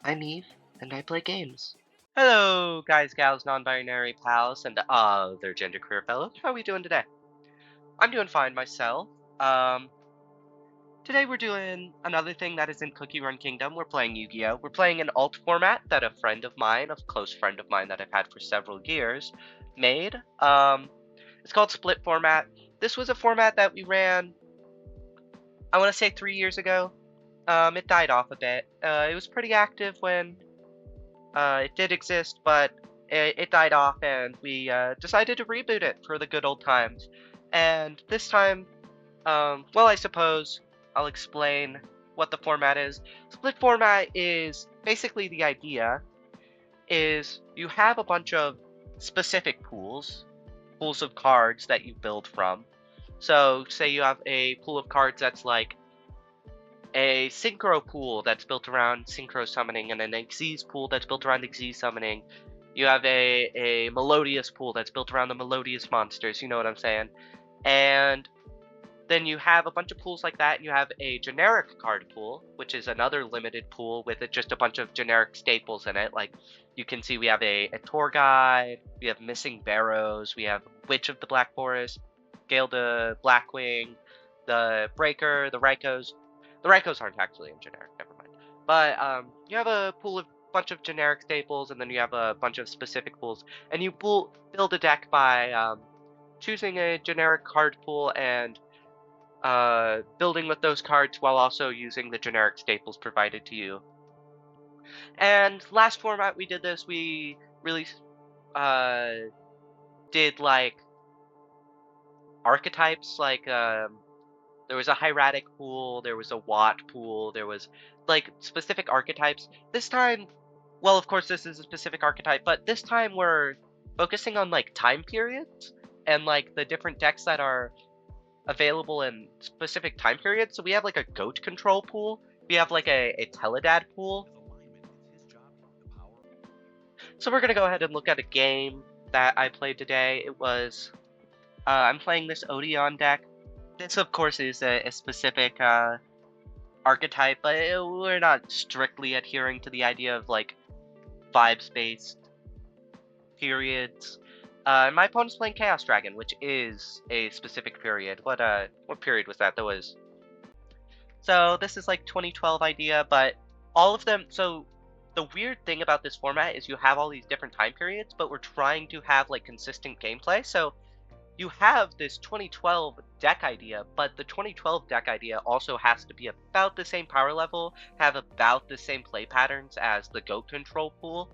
I'm Eve, and I play games. Hello, guys, gals, non-binary pals, and other genderqueer fellows. How are we doing today? I'm doing fine myself. Um, Today we're doing another thing that is in Cookie Run Kingdom. We're playing Yu-Gi-Oh! We're playing an alt format that a friend of mine, a close friend of mine that I've had for several years, made. It's called Split Format. This was a format that we ran, I want to say 3 years ago. It died off a bit. It was pretty active when it did exist, but it died off, and we decided to reboot it for the good old times. And this time, well, I suppose I'll explain what the format is. Split format is basically the idea is you have a bunch of specific pools of cards that you build from. So, say you have a pool of cards that's like a synchro pool that's built around synchro summoning, and an Xyz pool that's built around Xyz summoning. You have a melodious pool that's built around the melodious monsters, you know what I'm saying? And then you have a bunch of pools like that, and you have a generic card pool, which is another limited pool with just a bunch of generic staples in it. Like, you can see we have a tour guide, we have Missing Barrows, we have Witch of the Black Forest, Gale the Blackwing, the Breaker, the Raikos. The Raikos aren't actually in generic, never mind. But you have a pool of bunch of generic staples, and then you have a bunch of specific pools, and you build a deck by choosing a generic card pool and building with those cards while also using the generic staples provided to you. And last format we did this, we really did like archetypes, like there was a hieratic pool, there was a Watt pool, there was like specific archetypes. This time, well, of course this is a specific archetype, but this time we're focusing on like time periods and like the different decks that are available in specific time periods. So we have like a goat control pool, we have like a Teledad pool. So we're gonna go ahead and look at a game that I played today. It was I'm playing this Odion deck. This, of course, is a specific archetype, but we're not strictly adhering to the idea of like vibes-based periods. My opponent's playing Chaos Dragon, which is a specific period. What period was that? That was. So this is like 2012 idea, but all of them. So the weird thing about this format is you have all these different time periods, but we're trying to have like consistent gameplay. So you have this 2012 deck idea, but the 2012 deck idea also has to be about the same power level, have about the same play patterns as the GOAT control pool.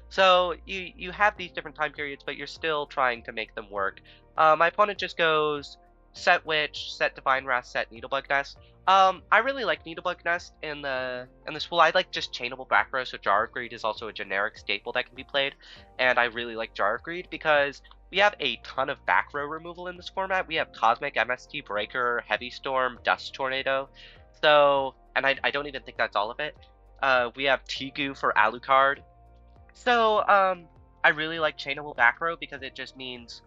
So you have these different time periods, but you're still trying to make them work. My opponent just goes set Witch, set Divine Wrath, set Needlebug Nest. I really like Needlebug Nest in this pool. I like just chainable back row, so Jar of Greed is also a generic staple that can be played, and I really like Jar of Greed because we have a ton of back row removal in this format. We have Cosmic, MST Breaker, Heavy Storm, Dust Tornado. So, and I don't even think that's all of it. We have Tigu for Alucard. So, I really like chainable back row because it just means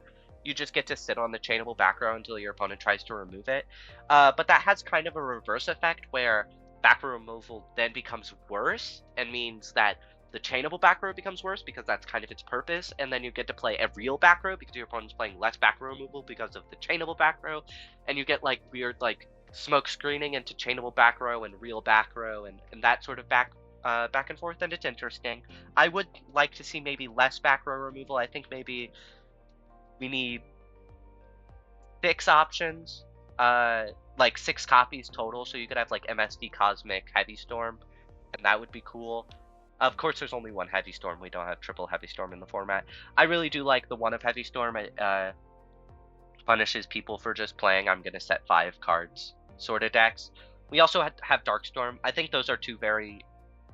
you just get to sit on the chainable back row until your opponent tries to remove it. But that has kind of a reverse effect where back row removal then becomes worse and means that the chainable back row becomes worse because that's kind of its purpose, and then you get to play a real back row because your opponent's playing less back row removal because of the chainable back row, and you get like weird like smoke screening into chainable back row and real back row and that sort of back and forth, and it's interesting. I would like to see maybe less back row removal. I think maybe we need 6 options, like 6 copies total, so you could have like MSD Cosmic Heavy Storm, and that would be cool. Of course, there's only one Heavy Storm. We don't have triple Heavy Storm in the format. I really do like the one of Heavy Storm. It punishes people for just playing I'm going to set 5 cards sort of decks. We also have Dark Storm. I think those are 2 very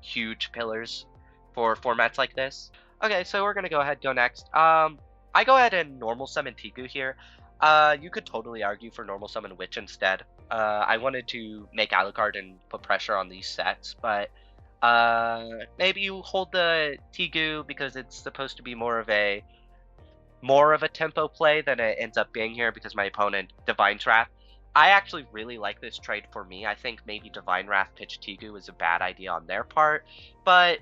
huge pillars for formats like this. Okay, so we're going to go ahead and go next. I go ahead and normal summon Tigu here. You could totally argue for normal summon Witch instead. I wanted to make Alucard and put pressure on these sets, but maybe you hold the Tigu because it's supposed to be more of a tempo play than it ends up being here because my opponent Divine Wrath. I actually really like this trade for me. I think maybe Divine Wrath pitch Tigu is a bad idea on their part, but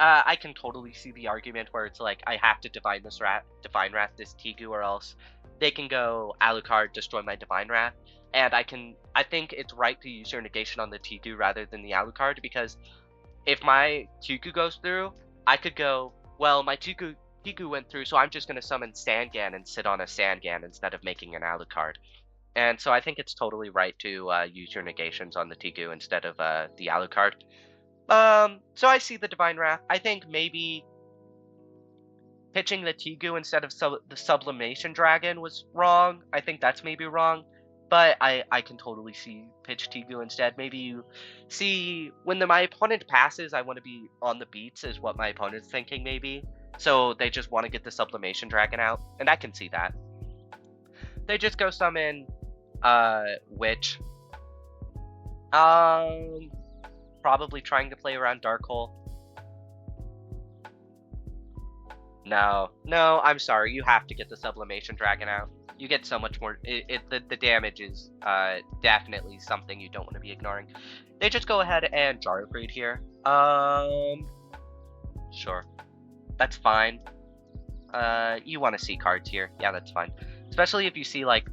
I can totally see the argument where it's like, I have to Divine this Divine Wrath this Tigu, or else they can go Alucard, destroy my Divine Wrath. And I think it's right to use your negation on the Tigu rather than the Alucard, because if my Tigu goes through, I could go, well, my Tigu went through, so I'm just going to summon Sangan and sit on a Sangan instead of making an Alucard. And so I think it's totally right to use your negations on the Tigu instead of the Alucard. So I see the Divine Wrath. I think maybe pitching the Tigu instead of the Sublimation Dragon was wrong. I think that's maybe wrong. But I can totally see pitch Tigu instead. Maybe you see, when my opponent passes, I want to be on the beats, is what my opponent's thinking maybe. So they just want to get the Sublimation Dragon out. And I can see that. They just go summon Witch. Probably trying to play around Dark Hole. No, I'm sorry. You have to get the Sublimation Dragon out. You get so much more. The damage is definitely something you don't want to be ignoring. They just go ahead and Jar Upgrade here. Sure. That's fine. You want to see cards here. Yeah, that's fine. Especially if you see, like,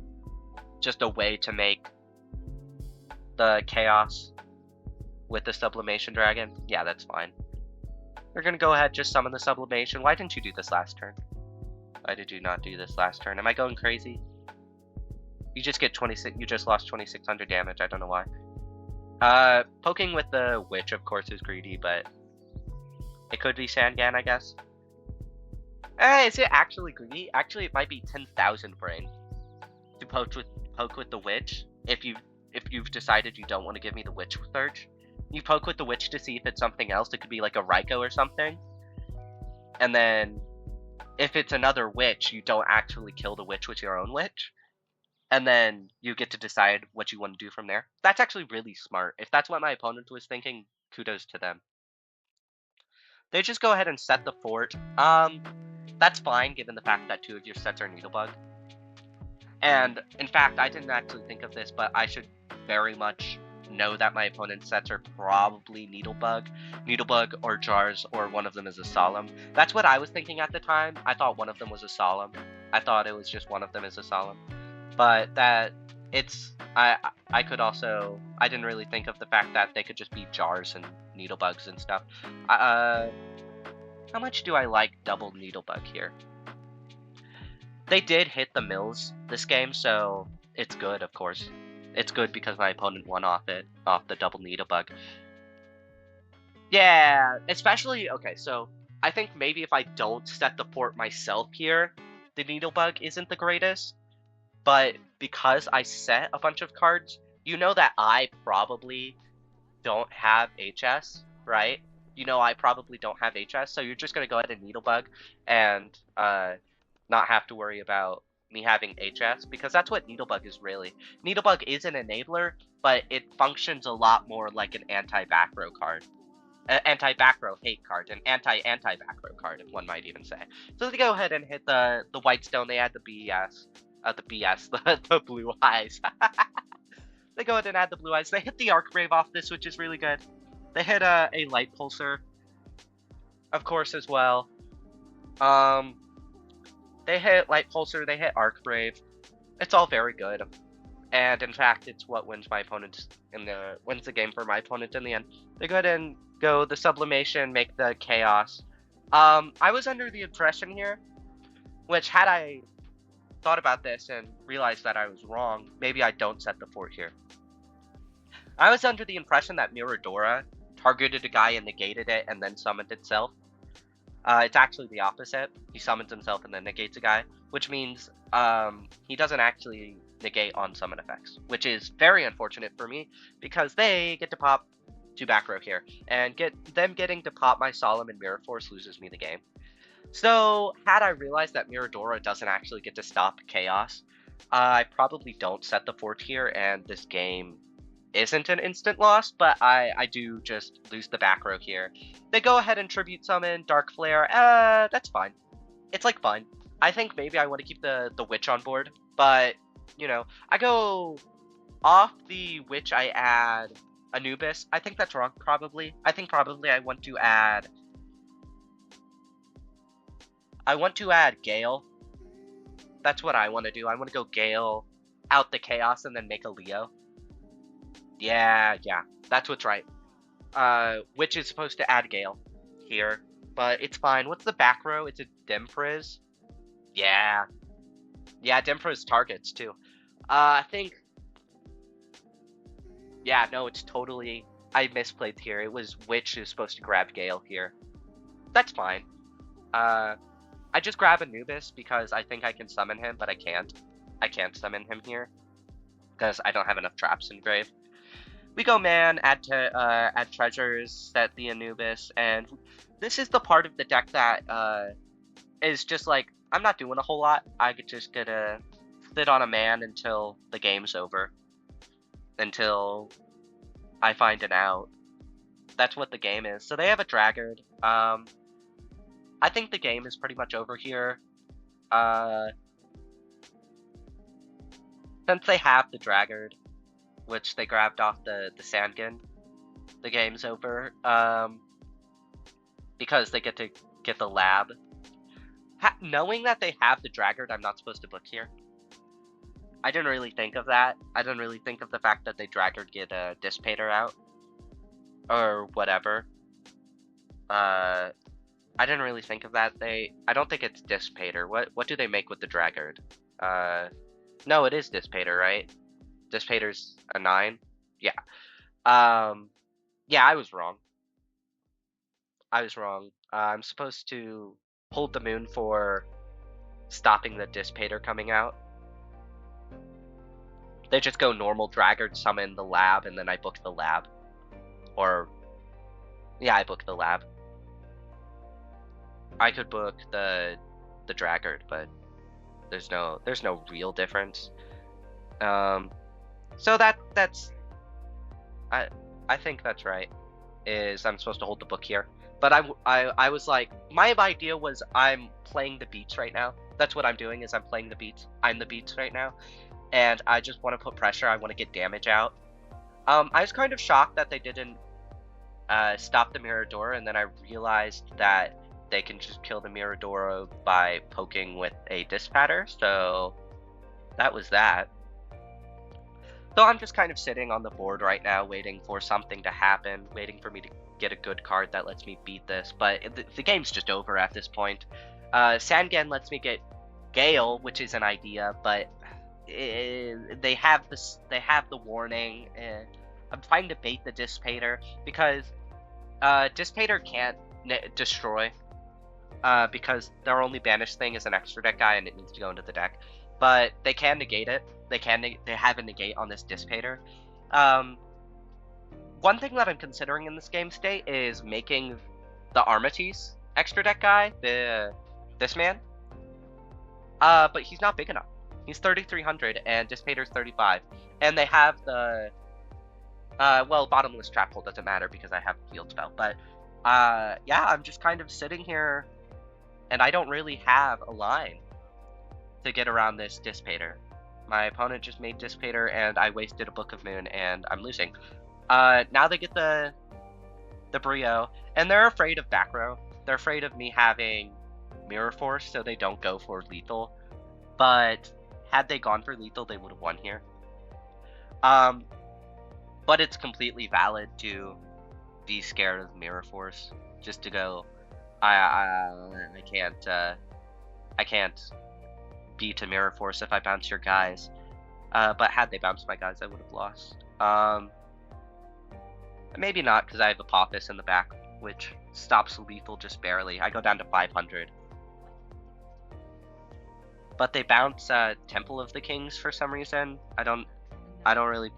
just a way to make the Chaos with the Sublimation Dragon. Yeah, that's fine. We're gonna go ahead, just summon the Sublimation. Why didn't you do this last turn? Why did you not do this last turn? Am I going crazy? You just get 26. You just lost 2,600 damage. I don't know why. Poking with the Witch, of course, is greedy, but it could be Sangan, I guess. Is it actually greedy? Actually, it might be 10,000 brain to poke with the Witch. If you've decided you don't want to give me the Witch Surge, you poke with the Witch to see if it's something else. It could be like a Raikou or something. And then, if it's another Witch, you don't actually kill the Witch with your own Witch. And then you get to decide what you want to do from there. That's actually really smart. If that's what my opponent was thinking, kudos to them. They just go ahead and set the fort. That's fine, given the fact that 2 of your sets are Needlebug. And, in fact, I didn't actually think of this, but I should very much know that my opponent's sets are probably Needlebug or Jars, or one of them is a Solemn. That's what I was thinking at the time. I thought one of them was a Solemn. I thought it was just one of them is a Solemn. But that, I could also, I didn't really think of the fact that they could just be Jars and Needlebugs and stuff. How much do I like double Needlebug here? They did hit the mills this game, so it's good, of course. It's good because my opponent won off the double Needlebug. Yeah, especially, okay, so I think maybe if I don't set the fort myself here, the Needlebug isn't the greatest. But because I set a bunch of cards, you know that I probably don't have HS, right? You know I probably don't have HS, so you're just going to go ahead and Needlebug and not have to worry about me having HS, because that's what Needlebug is really. Needlebug is an enabler, but it functions a lot more like an anti-back row card. Anti-back row hate card, an anti-back row card, one might even say. So they go ahead and hit the White Stone. They add the the Blue Eyes. They go ahead and add the Blue Eyes. They hit the Arc Brave off this, which is really good. They hit a Light Pulsar, of course, as well. They hit Light Pulsar, they hit Arc Brave. It's all very good. And in fact, it's what wins the game for my opponent in the end. They go ahead and go the Sublimation, make the Chaos. I was under the impression here, which had I thought about this and realized that I was wrong, maybe I don't set the fort here. I was under the impression that Miradora targeted a guy and negated it and then summoned itself. It's actually the opposite. He summons himself and then negates a guy, which means he doesn't actually negate on summon effects, which is very unfortunate for me because they get to pop 2 back row here, and getting to pop my Solemn and Mirror Force loses me the game. So had I realized that Miradora doesn't actually get to stop Chaos, I probably don't set the fort here, and this game isn't an instant loss, but I do just lose the back row here. They go ahead and Tribute Summon, Dark Flare, that's fine. It's like fine. I think maybe I want to keep the Witch on board, but, you know, I go off the Witch, I add Anubis. I think that's wrong, probably. I think probably I want to add I want to add Gale. That's what I want to do. I want to go Gale, out the Chaos, and then make a Leo. Yeah, that's what's right. Which is supposed to add Gale here, but it's fine. What's the back row? It's a Dimfrizz. Yeah, Dimfrizz targets too. I think. Yeah, no, it's totally. I misplayed here. It was Witch who's supposed to grab Gale here. That's fine. I just grab Anubis because I think I can summon him, but I can't. I can't summon him here because I don't have enough traps in grave. We go man, add treasures, set the Anubis, and this is the part of the deck that is just like, I'm not doing a whole lot. I could just gonna sit on a man until the game's over. Until I find an out. That's what the game is. So they have a Draggard. I think the game is pretty much over here. Since they have the Draggard, which they grabbed off the Sandkin, the game's over. Because they get to get the lab. Knowing that they have the Draggard, I'm not supposed to book here. I didn't really think of that. I didn't really think of the fact that they Draggard get a Dissipator out. Or whatever. I didn't really think of that. I don't think it's Dissipator. What do they make with the Draggard? No, it is Dissipator, right? Dissipator's a 9? Yeah. Yeah, I was wrong. I'm supposed to hold the moon for stopping the Dissipator coming out. They just go normal Draggard, summon the lab, and then I book the lab. Or, yeah, I book the lab. I could book the Draggard, but there's no real difference. So that's I think that's right. Is I'm supposed to hold the book here, but I was like, my idea was I'm playing the beats right now. That's what I'm doing. Is I'm playing the beats. I'm the beats right now, and I just want to put pressure. I want to get damage out. I was kind of shocked that they didn't stop the Mirador, and then I realized that they can just kill the Mirador by poking with a Dissipator, so that was that. So I'm just kind of sitting on the board right now, waiting for something to happen, waiting for me to get a good card that lets me beat this, but the game's just over at this point. Sangan lets me get Gale, which is an idea, but they have the warning. I'm trying to bait the Dissipator because Dissipator can't destroy because their only banished thing is an extra deck guy and it needs to go into the deck. But they can negate it. They have a negate on this Dissipator. One thing that I'm considering in this game state is making the Armistice extra deck guy, this man. But he's not big enough. He's 3,300 and Dissipator's 35. And they have the well, bottomless trap hole doesn't matter because I have field spell. But yeah, I'm just kind of sitting here and I don't really have a line to get around this Dissipator. My opponent just made Dissipator and I wasted a Book of Moon and I'm losing. Now they get the Brio and they're afraid of back row. They're afraid of me having Mirror Force, so they don't go for lethal. But had they gone for lethal, they would have won here. But it's completely valid to be scared of Mirror Force. Just to go, I can't beat a Mirror Force if I bounce your guys. But had they bounced my guys, I would have lost. Maybe not, because I have Apophis in the back, which stops lethal just barely. I go down to 500. But they bounce Temple of the Kings for some reason. I don't really.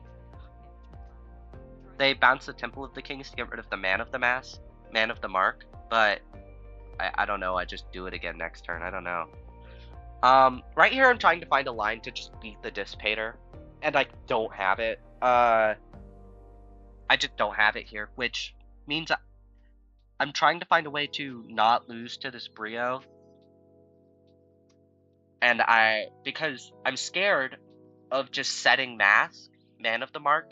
They bounce the Temple of the Kings to get rid of the Man of the Mark. But I don't know. I just do it again next turn. I don't know. Right here, I'm trying to find a line to just beat the Dissipator, and I don't have it. I just don't have it here, which means I'm trying to find a way to not lose to this Brio. And because I'm scared of just setting Mask, Man of the Mark,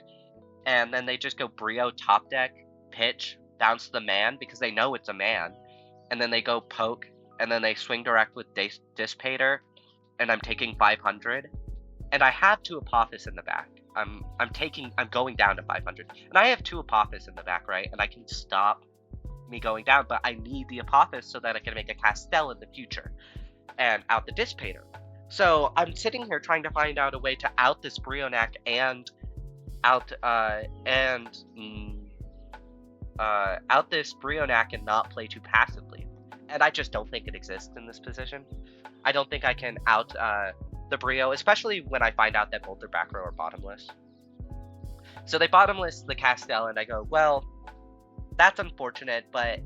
and then they just go Brio top deck, pitch, bounce the man, because they know it's a man, and then they go poke, and then they swing direct with Dissipator, and I'm taking 500, and I have 2 Apophis in the back. I'm going down to 500, and I have 2 Apophis in the back, right? And I can stop me going down, but I need the Apophis so that I can make a Castell in the future and out the Dissipator. So I'm sitting here trying to find out a way to out this Brionac and out this Brionac and not play too passively. And I just don't think it exists in this position. I don't think I can out the Brio, especially when I find out that both their back row are bottomless. So they bottomless the Castell, and I go, well, that's unfortunate, but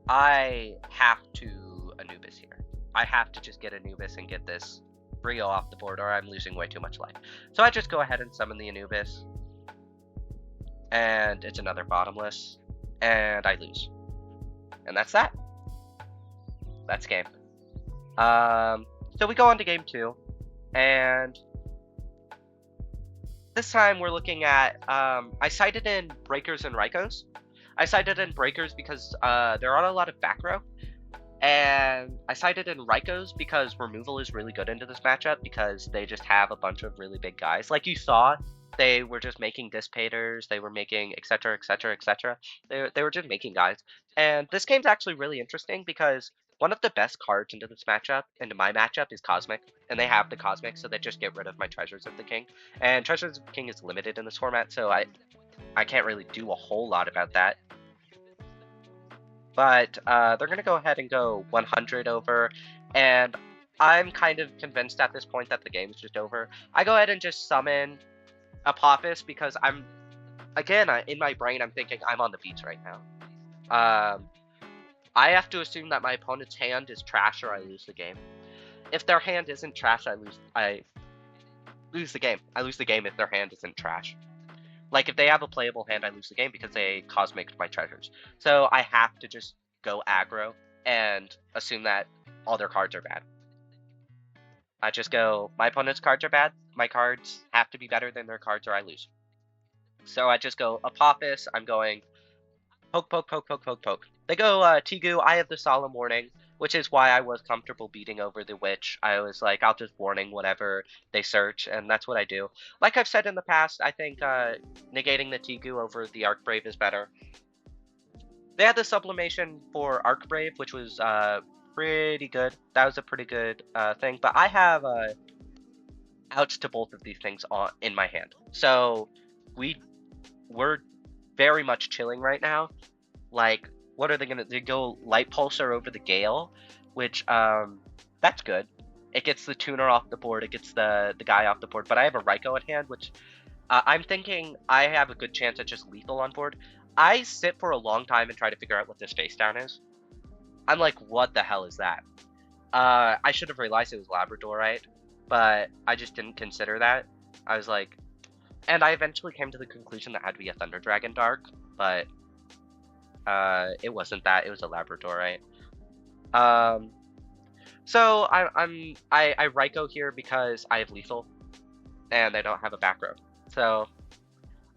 I have to Anubis here. I have to just get Anubis and get this Brio off the board, or I'm losing way too much life. So I just go ahead and summon the Anubis, and it's another bottomless, and I lose. And that's that. That's game. So we go on to game 2, and this time we're looking at, I sided in Breakers and Rykos. I sided in Breakers because there aren't a lot of back row, and I sided in Rykos because removal is really good into this matchup because they just have a bunch of really big guys. Like you saw, they were just making Dissipators, they were making etc, etc, etc. They were just making guys. And this game's actually really interesting because one of the best cards into this matchup, into my matchup, is Cosmic. And they have the Cosmic, so they just get rid of my Treasures of the King. And Treasures of the King is limited in this format, so I can't really do a whole lot about that. But they're going to go ahead and go 100 over, and I'm kind of convinced at this point that the game's just over. I go ahead and just summon Apophis because I'm, again, in my brain, I'm thinking I'm on the beach right now. I have to assume that my opponent's hand is trash or I lose the game. If their hand isn't trash, I lose the game. I lose the game if their hand isn't trash. Like, if they have a playable hand, I lose the game because they cosmiced my treasures. So I have to just go aggro and assume that all their cards are bad. I just go, my opponent's cards are bad, my cards have to be better than their cards or I lose. So I just go Apophis, I'm going poke, poke, poke, poke, poke, poke. They go Tigu, I have the Solemn Warning, which is why I was comfortable beating over the Witch. I was like, I'll just warning whatever they search, and that's what I do. Like I've said in the past, I think negating the Tigu over the Archbrave is better. They had the Sublimation for Archbrave, which was pretty good. That was a pretty good thing, but I have outs to both of these things in my hand. So we're very much chilling right now. Like, what are they gonna? They go Light Pulsar over the Gale, which that's good. It gets the tuner off the board. It gets the guy off the board. But I have a Raikou at hand, which I'm thinking I have a good chance at just lethal on board. I sit for a long time and try to figure out what this face down is. I'm like, what the hell is that? I should have realized it was Labradorite, but I just didn't consider that. I was like, and I eventually came to the conclusion that it had to be a Thunder Dragon Dark, but it wasn't that. It was a Labradorite. So I Raikou here because I have lethal, and I don't have a back row. So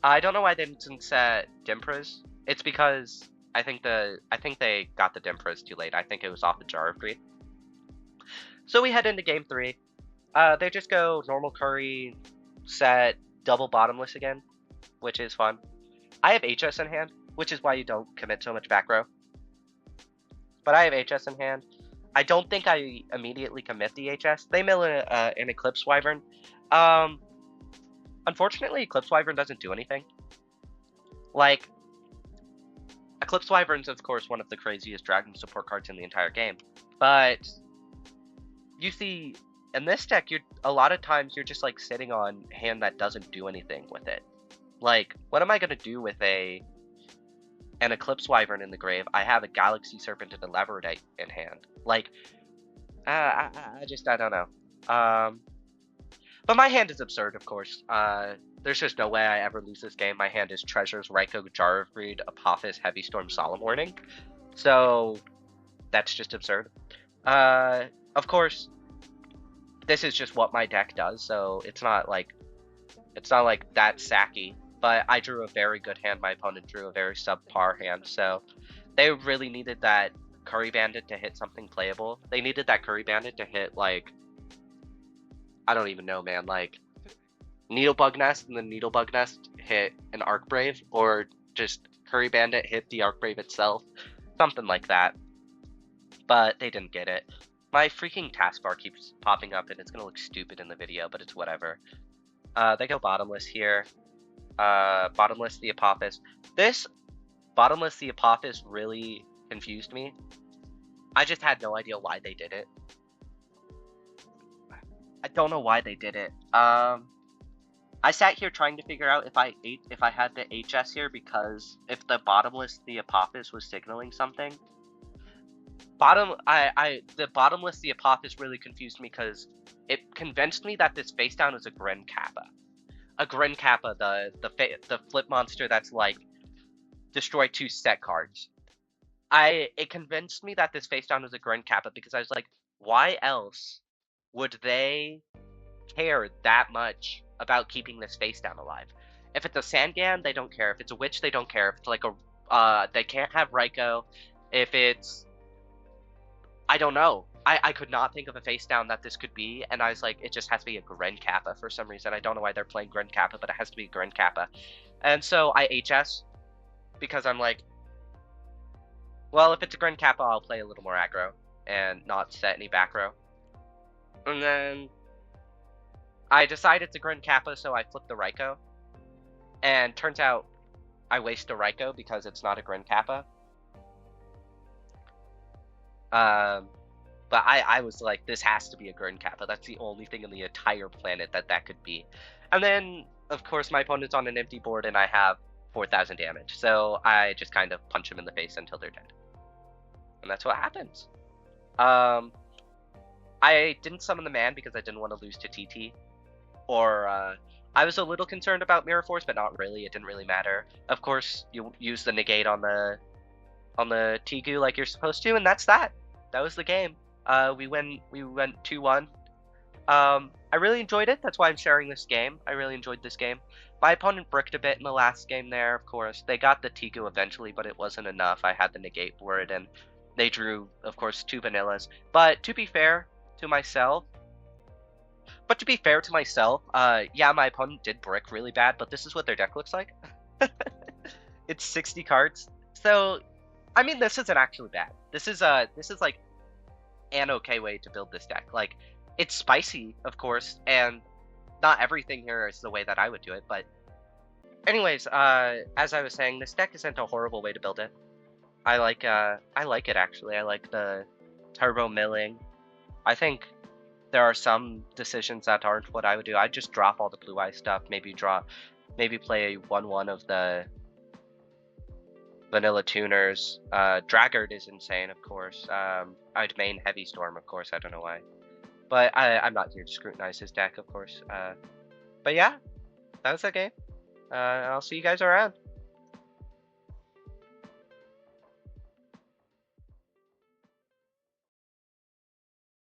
I don't know why they didn't set Dimpras. It's because I think they got the Dimpras too late. I think it was off the Jar of Greed. So we head into game 3. They just go normal curry, set double bottomless again, which is fun. I have HS in hand, which is why you don't commit so much back row. But I have HS in hand. I don't think I immediately commit the HS. They mill an Eclipse Wyvern. Unfortunately, Eclipse Wyvern doesn't do anything. Like, Eclipse Wyvern's, of course, one of the craziest dragon support cards in the entire game. But you see, in this deck, a lot of times you're just like sitting on hand that doesn't do anything with it. Like, what am I gonna do with an Eclipse Wyvern in the grave? I have a Galaxy Serpent and a Labradorite in hand. Like, I don't know. But my hand is absurd, of course. There's just no way I ever lose this game. My hand is Treasures, Raikou, Jar of Greed, Apophis, Heavy Storm, Solemn Warning. So that's just absurd. Of course, this is just what my deck does, so it's not like that sacky. But I drew a very good hand. My opponent drew a very subpar hand, so they really needed that Curry Bandit to hit something playable. They needed that Curry Bandit to hit, like, I don't even know, man, like, Needlebug Nest, and the Needlebug Nest hit an Arc Brave, or just Curry Bandit hit the Arc Brave itself. Something like that. But they didn't get it. My freaking taskbar keeps popping up, and it's gonna look stupid in the video, but it's whatever. They go Bottomless here. Bottomless the Apophis. This Bottomless the Apophis really confused me. I just had no idea why they did it. I don't know why they did it. I sat here trying to figure out if I had the HS here, because if the Bottomless the Apophis was signaling something. The Bottomless the Apophis really confused me because it convinced me that this face down is a Gren Kappa. A Gren Kappa, the flip monster that's like destroy 2 set cards. It convinced me that this face down was a Gren Kappa because I was like, why else would they care that much about keeping this face down alive? If it's a Sangan, they don't care. If it's a Witch, they don't care. If it's like a they can't have Raikou. If it's, I don't know. I could not think of a face down that this could be, and I was like, it just has to be a Gren Kappa for some reason. I don't know why they're playing Gren Kappa, but it has to be Gren Kappa. And so I HS, because I'm like, well, if it's a Gren Kappa, I'll play a little more aggro and not set any back row. And then I decide it's a Gren Kappa, so I flip the Raikou. And turns out I waste a Raikou because it's not a Gren Kappa. But I was like, this has to be a Gren Kappa. That's the only thing on the entire planet that could be. And then, of course, my opponent's on an empty board and I have 4,000 damage. So I just kind of punch them in the face until they're dead. And that's what happens. I didn't summon the man because I didn't want to lose to TT. Or, I was a little concerned about Mirror Force, but not really. It didn't really matter. Of course, you use the negate on the Tigu like you're supposed to, and that's that. That was the game. We went 2-1. I really enjoyed it. That's why I'm sharing this game. I really enjoyed this game. My opponent bricked a bit in the last game there, of course. They got the Tigu eventually, but it wasn't enough. I had the negate board, and they drew, of course, 2 vanillas. But to be fair to myself, yeah, my opponent did brick really bad, but this is what their deck looks like. It's 60 cards. So, I mean, this isn't actually bad. This is like an okay way to build this deck. Like, it's spicy, of course, and not everything here is the way that I would do it, but anyways, as I was saying, this deck isn't a horrible way to build it. I like it actually. I like the turbo milling. I think there are some decisions that aren't what I would do. I'd just drop all the blue eye stuff, maybe play a 1-1 of the vanilla tuners. Draggard is insane, of course. I'd main Heavy Storm, of course. I don't know why. But I'm not here to scrutinize his deck, of course. But yeah, that was that game. I'll see you guys around.